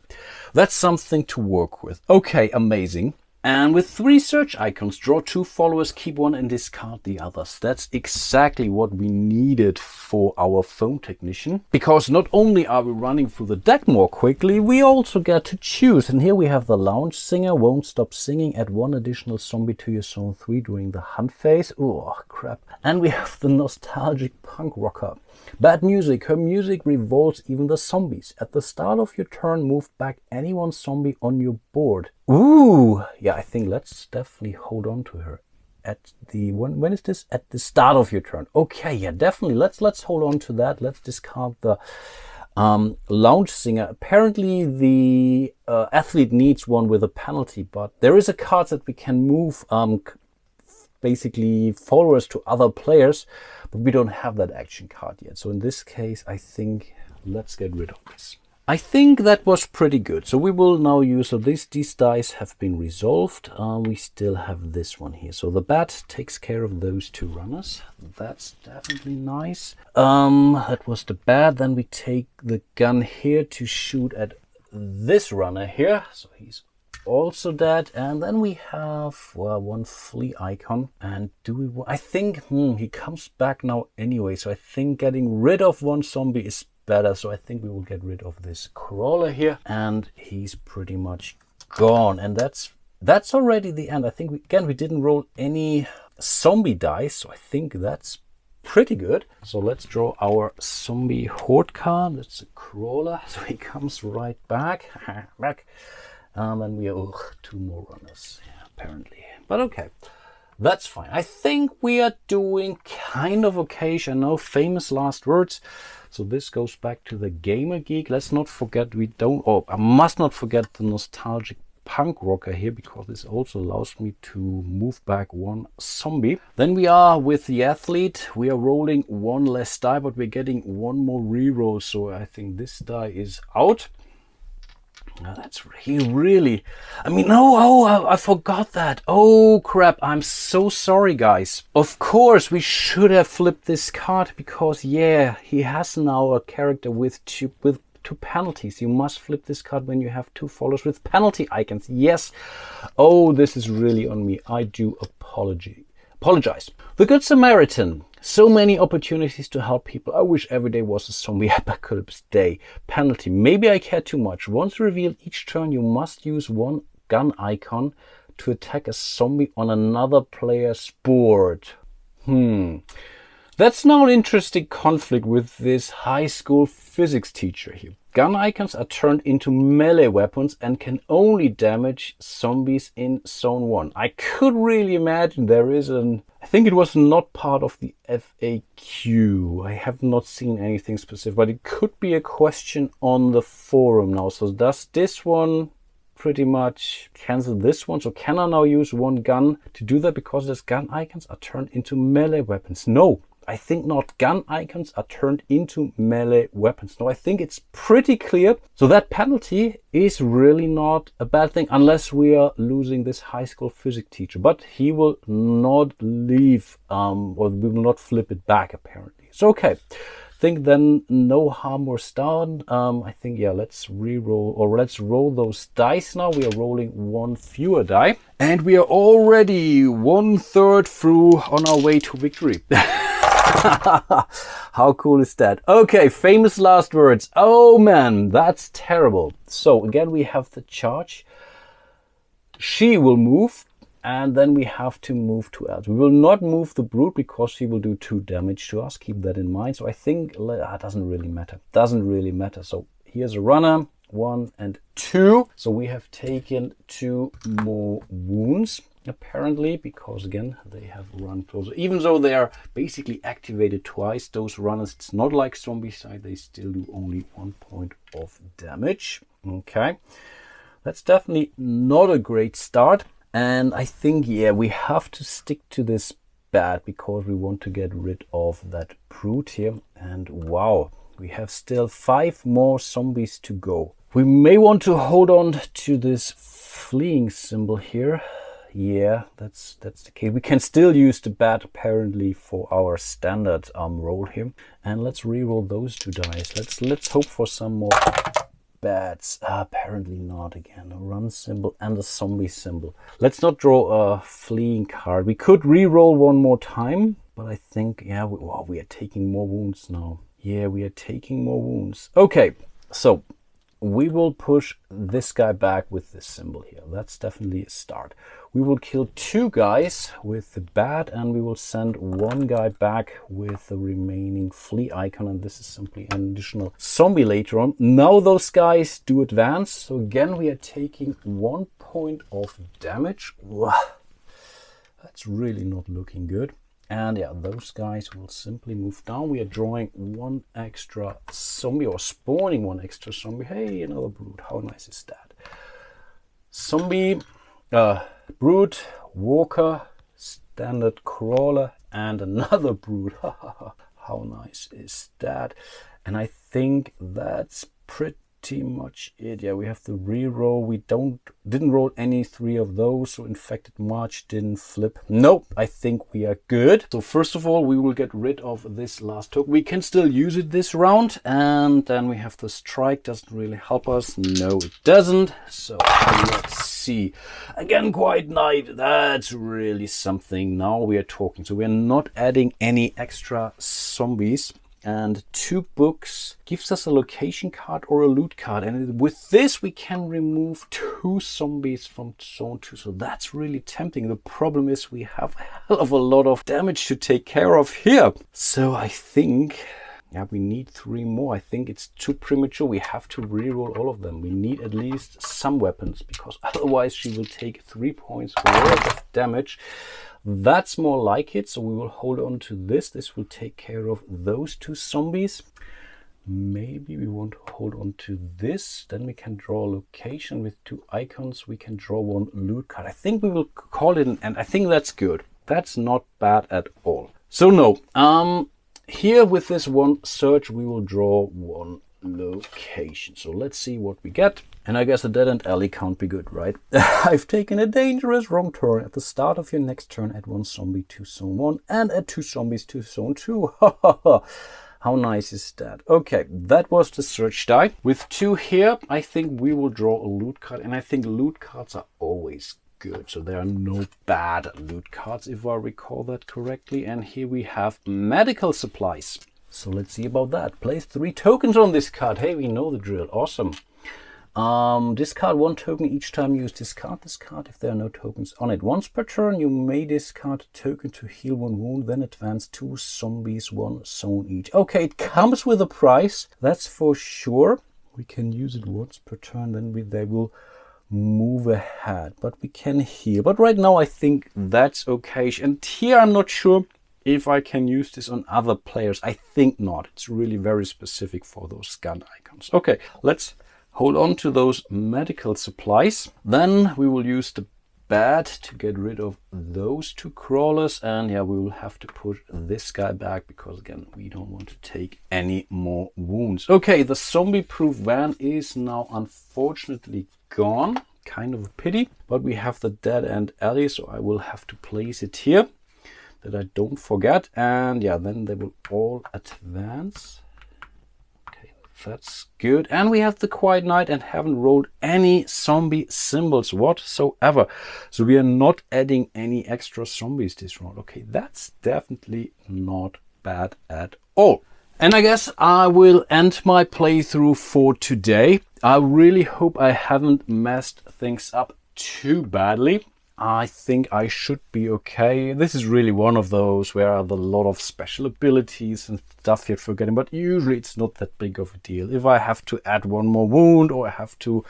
that's something to work with. Okay, amazing. And with 3 search icons, draw 2 followers, keep 1 and discard the others. That's exactly what we needed for our phone technician. Because not only are we running through the deck more quickly, we also get to choose. And here we have the lounge singer, won't stop singing, add 1 additional zombie to your zone 3 during the hunt phase. Oh, crap. And we have the nostalgic punk rocker. Bad music. Her music revolves even the zombies. At the start of your turn, move back any 1 zombie on your board. Ooh, yeah, I think let's definitely hold on to her. At the when is this? At the start of your turn. Okay, yeah, definitely. Let's hold on to that. Let's discard the lounge singer. Apparently, the athlete needs 1 with a penalty, but there is a card that we can move. Basically followers to other players, but we don't have that action card yet. So in this case, I think let's get rid of this. I think that was pretty good. So we will now use, so these dice have been resolved. We still have this one here. So the bat takes care of those 2 runners. That's definitely nice. That was the bat. Then we take the gun here to shoot at this runner here. So he's also dead. And then we have 1 flea icon. And do we I think he comes back now anyway. So I think getting rid of 1 zombie is better. So I think we will get rid of this crawler here. And he's pretty much gone. And that's that's already the end. I think, we didn't roll any zombie dice, so I think that's pretty good. So let's draw our zombie horde card. That's a crawler, so he comes right back. And then we have 2 more runners, yeah, apparently. But okay, that's fine. I think we are doing kind of okay. I know, famous last words. So this goes back to the Gamer Geek. Let's not forget, I must not forget the nostalgic punk rocker here, because this also allows me to move back 1 zombie. Then we are with the athlete. We are rolling 1 less die, but we're getting 1 more reroll. So I think this die is out. Now that's really, I mean, I forgot that. Oh crap, I'm so sorry, guys. Of course, we should have flipped this card, because yeah, he has now a character with two penalties. You must flip this card when you have 2 followers with penalty icons. Yes. Oh, this is really on me. I do apologize. The Good Samaritan. So many opportunities to help people. I wish every day was a zombie apocalypse day. Penalty. Maybe I care too much. Once revealed each turn, you must use 1 gun icon to attack a zombie on another player's board. That's now an interesting conflict with this high school physics teacher here. Gun icons are turned into melee weapons and can only damage zombies in zone 1. I could really imagine there is I think it was not part of the FAQ. I have not seen anything specific, but it could be a question on the forum now. So does this one pretty much cancel this one? So can I now use 1 gun to do that, because those gun icons are turned into melee weapons? No. I think not. Gun icons are turned into melee weapons. No, I think it's pretty clear. So that penalty is really not a bad thing, unless we are losing this high school physics teacher. But he will not leave, or we will not flip it back, apparently. So, okay. I think then no harm was done. I think, yeah, let's re-roll, or let's roll those dice now. We are rolling 1 fewer die. And we are already 1/3 through on our way to victory. How cool is that? Okay, famous last words. Oh man, that's terrible. So again, we have the charge. She will move, and then we have to move 2 else. We will not move the brute, because he will do 2 damage to us. Keep that in mind. So I think it doesn't really matter. Doesn't really matter. So here's a runner, 1 and 2. So we have taken 2 more wounds, apparently, because again, they have run closer. Even though they are basically activated twice, those runners, it's not like Zombicide, they still do only 1 point of damage. Okay, that's definitely not a great start. And I think, yeah, we have to stick to this bat, because we want to get rid of that brute here. And wow, we have still 5 more zombies to go. We may want to hold on to this fleeing symbol here. Yeah, that's the case. We can still use the bat, apparently, for our standard roll here. And let's re-roll those 2 dice. Let's hope for some more bats. Apparently not again. A run symbol and a zombie symbol. Let's not draw a fleeing card. We could re-roll 1 more time, but I think, yeah, we are taking more wounds now. Yeah, we are taking more wounds. Okay, so we will push this guy back with this symbol here. That's definitely a start. We will kill 2 guys with the bat, and we will send 1 guy back with the remaining flee icon, and this is simply an additional zombie later on. Now those guys do advance, so again we are taking 1 point of damage. That's really not looking good. And yeah, those guys will simply move down. We are drawing 1 extra zombie, or spawning 1 extra zombie. Hey, another brute. How nice is that? Zombie, brute, walker, standard crawler, and another brute. How nice is that? And I think that's pretty much it. Yeah, we have the re-roll. We didn't roll any 3 of those, so Infected March didn't flip. Nope, I think we are good. So first of all, we will get rid of this last token. We can still use it this round, and then we have the strike. Doesn't really help us. No, it doesn't. So let's see. Again, Quiet Night. That's really something. Now we are talking. So we are not adding any extra zombies. and 2 books gives us a location card or a loot card. And with this, we can remove 2 zombies from zone 2. So that's really tempting. The problem is we have a hell of a lot of damage to take care of here. So I think, yeah, we need 3 more. I think it's too premature. We have to reroll all of them. We need at least some weapons, because otherwise she will take 3 points worth of damage. That's more like it, so we will hold on to this. This will take care of those 2 zombies. Maybe we want to hold on to this. Then we can draw a location with 2 icons. We can draw 1 loot card. I think we will call it an end. I think that's good. That's not bad at all. So no, here with this 1 search, we will draw 1 location. So let's see what we get. And I guess a dead-end alley can't be good, right? I've taken a dangerous wrong turn. At the start of your next turn, add 1 zombie to zone 1 and add 2 zombies to zone 2. How nice is that? Okay, that was the search die. With 2 here, I think we will draw a loot card. And I think loot cards are always good. So there are no bad loot cards, if I recall that correctly. And here we have medical supplies. So let's see about that. Place 3 tokens on this card. Hey, we know the drill. Awesome. Discard 1 token each time you discard this card if there are no tokens on it. Once per turn, you may discard a token to heal 1 wound, then advance 2 zombies, 1 zone each. Okay, it comes with a price, that's for sure. We can use it once per turn, then they will move ahead, but we can heal. But right now, I think that's okay. And here, I'm not sure if I can use this on other players. I think not. It's really very specific for those gun icons. Okay, let's hold on to those medical supplies. Then we will use the bat to get rid of those 2 crawlers. And yeah, we will have to put this guy back because, again, we don't want to take any more wounds. Okay, the zombie-proof van is now unfortunately gone. Kind of a pity. But we have the dead-end alley, so I will have to place it here, that I don't forget. And yeah, then they will all advance. That's good. And we have the Quiet Night and haven't rolled any zombie symbols whatsoever. So we are not adding any extra zombies this round. Okay, that's definitely not bad at all. And I guess I will end my playthrough for today. I really hope I haven't messed things up too badly. I think I should be okay. This is really one of those where I have a lot of special abilities and stuff you're forgetting, but usually it's not that big of a deal. If I have to add 1 more wound or I have to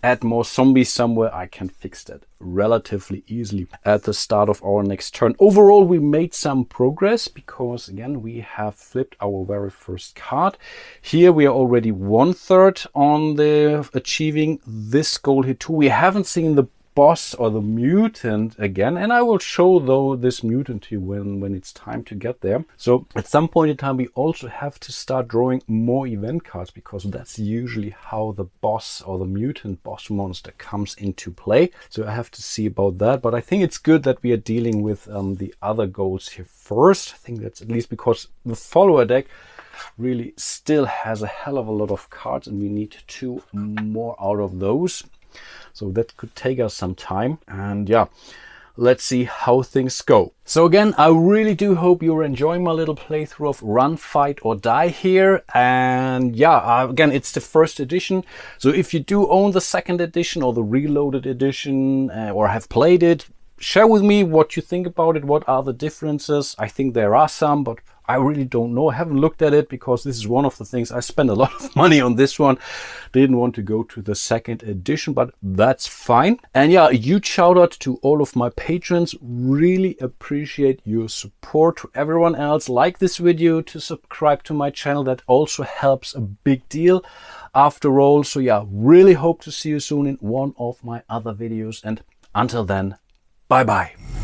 add more zombies somewhere, I can fix that relatively easily at the start of our next turn. Overall, we made some progress because, again, we have flipped our very first card. Here we are already 1/3 on the achieving this goal here too. We haven't seen the boss or the mutant again, and I will show though this mutant to you when it's time to get there. So at some point in time we also have to start drawing more event cards, because that's usually how the boss or the mutant boss monster comes into play. So I have to see about that, but I think it's good that we are dealing with the other goals here first. I think that's at least because the follower deck really still has a hell of a lot of cards and we need 2 more out of those. So that could take us some time, and yeah, let's see how things go. So again, I really do hope you're enjoying my little playthrough of Run, Fight or Die here. And yeah, again, it's the 1st edition. So if you do own the 2nd edition or the reloaded edition or have played it, share with me what you think about it. What are the differences? I think there are some, but I really don't know. I haven't looked at it because this is one of the things I spent a lot of money on this one. Didn't want to go to the 2nd edition, but that's fine. And yeah, a huge shout out to all of my patrons. Really appreciate your support. To everyone else, like this video, to subscribe to my channel. That also helps a big deal after all. So yeah, really hope to see you soon in one of my other videos. And until then, bye bye.